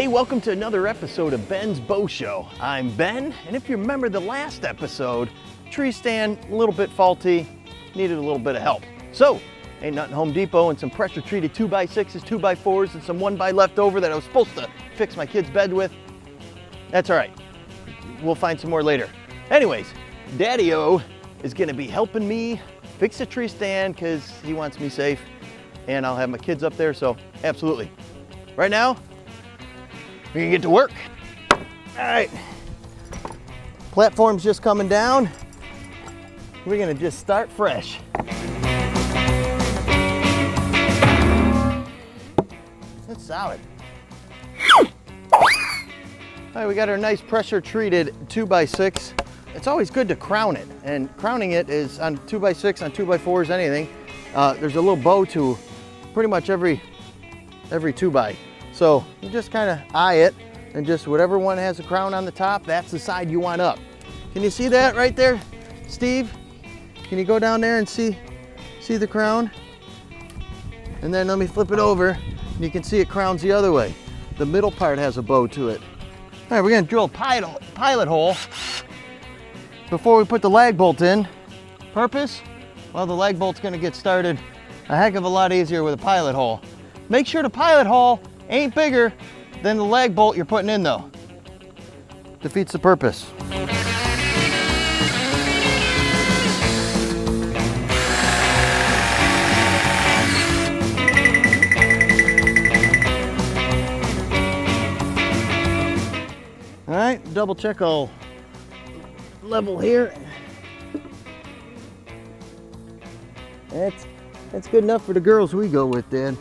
Hey, welcome to another episode of Ben's Bow Show. I'm Ben, and if you remember the last episode, tree stand a little bit faulty, needed a little bit of help. So, ain't nothing Home Depot and some pressure treated 2x6s, 2x4s, and some 1x left over that I was supposed to fix my kid's bed with. That's all right. We'll find some more later. Anyways, Daddio is gonna be helping me fix the tree stand because he wants me safe, and I'll have my kids up there, so absolutely. Right now, we can get to work. All right, platform's just coming down. We're gonna just start fresh. That's solid. All right, we got our nice pressure treated 2x6. It's always good to crown it, and crowning it is on 2x6, on 2x4s, anything. There's a little bow to pretty much every 2x. So you just kind of eye it, and just whatever one has a crown on the top, that's the side you want up. Can you see that right there, Steve? Can you go down there and see the crown? And then let me flip it over, and you can see it crowns the other way. The middle part has a bow to it. All right, we're gonna drill a pilot hole before we put the lag bolt in. Purpose? Well, the lag bolt's gonna get started a heck of a lot easier with a pilot hole. Make sure the pilot hole ain't bigger than the lag bolt you're putting in though. Defeats the purpose. All right, double check all level here. That's good enough for the girls we go with, Dad.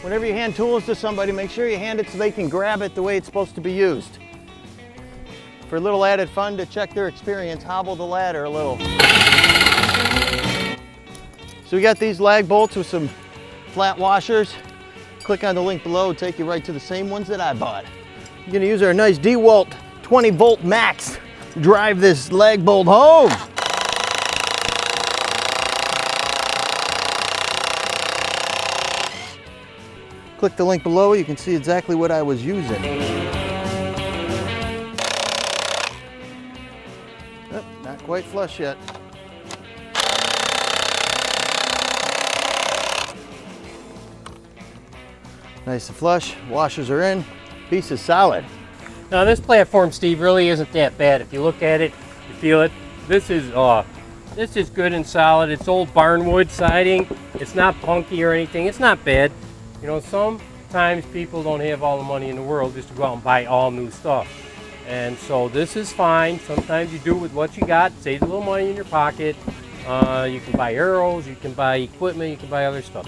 Whenever you hand tools to somebody, make sure you hand it so they can grab it the way it's supposed to be used. For a little added fun to check their experience, hobble the ladder a little. So we got these lag bolts with some flat washers. Click on the link below, it'll take you right to the same ones that I bought. We're gonna use our nice DeWalt 20 volt max to drive this lag bolt home. Click the link below, you can see exactly what I was using. Oh, not quite flush yet. Nice and flush, washers are in, piece is solid. Now this platform, Steve, really isn't that bad. If you look at it, you feel it. This is good and solid. It's old barnwood siding. It's not punky or anything. It's not bad. You know, sometimes people don't have all the money in the world just to go out and buy all new stuff. And so this is fine. Sometimes you do with what you got, save a little money in your pocket. You can buy arrows, you can buy equipment, you can buy other stuff.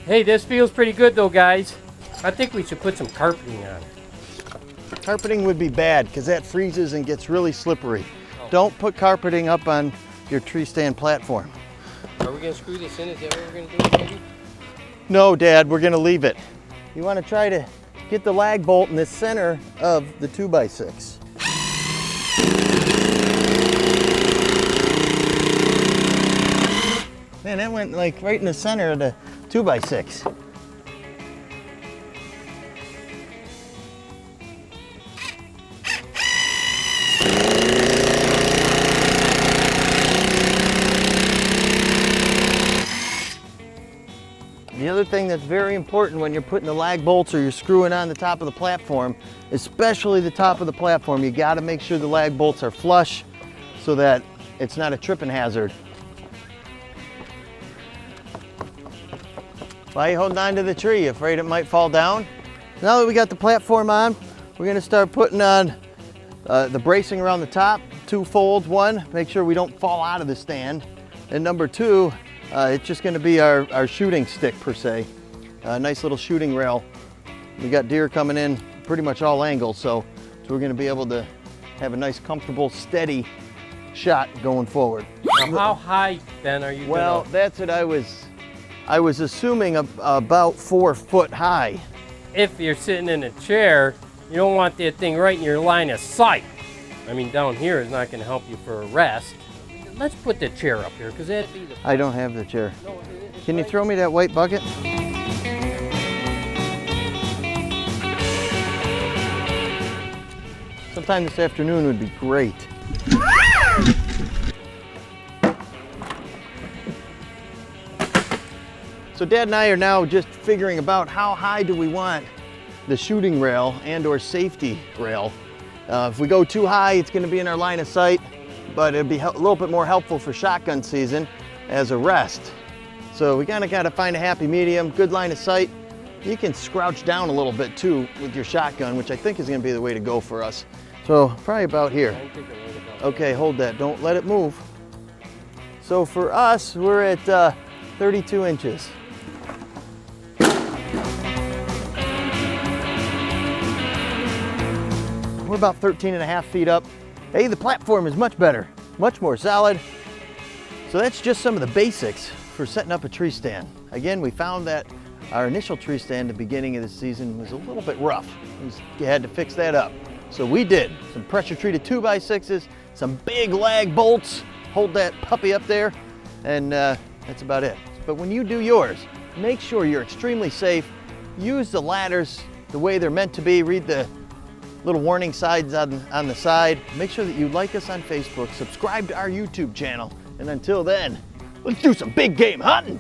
Hey, this feels pretty good though, guys. I think we should put some carpeting on it. Carpeting would be bad because that freezes and gets really slippery. Oh. Don't put carpeting up on your tree stand platform. Are we going to screw this in? Is that what we're going to do, maybe? No, Dad, we're going to leave it. You want to try to get the lag bolt in the center of the 2x6. Man, that went like right in the center of the 2x6. The other thing that's very important when you're putting the lag bolts or you're screwing on the top of the platform, especially the top of the platform, you got to make sure the lag bolts are flush so that it's not a tripping hazard. Why are you holding on to the tree? You afraid it might fall down? Now that we got the platform on, we're going to start putting on the bracing around the top. 2 folds. 1, make sure we don't fall out of the stand. And number 2, it's just going to be our shooting stick per se. A nice little shooting rail. We got deer coming in pretty much all angles, so we're going to be able to have a nice, comfortable, steady shot going forward. Now, how high, Ben, are you? Well, that's what I was assuming about 4 foot high. If you're sitting in a chair, you don't want that thing right in your line of sight. I mean, down here is not going to help you for a rest. Let's put the chair up here, because that'd be the... I don't have the chair. No, Can you throw me that white bucket? sometime this afternoon would be great. So Dad and I are now just figuring about how high do we want the shooting rail and or safety rail. If we go too high, it's going to be in our line of sight, but it'll be a little bit more helpful for shotgun season as a rest. So we kind of got to find a happy medium, good line of sight. You can crouch down a little bit too with your shotgun, which I think is going to be the way to go for us. So probably about here. Okay, hold that. Don't let it move. So for us, we're at 32 inches. We're about 13.5 feet up. Hey, the platform is much better, much more solid. So that's just some of the basics for setting up a tree stand. Again, we found that our initial tree stand at the beginning of the season was a little bit rough. You had to fix that up. So we did some pressure treated 2x6s, some big lag bolts, hold that puppy up there, and that's about it. But when you do yours, make sure you're extremely safe. Use the ladders the way they're meant to be. Read the little warning signs on the side. Make sure that you like us on Facebook, subscribe to our YouTube channel, and until then, let's do some big game hunting.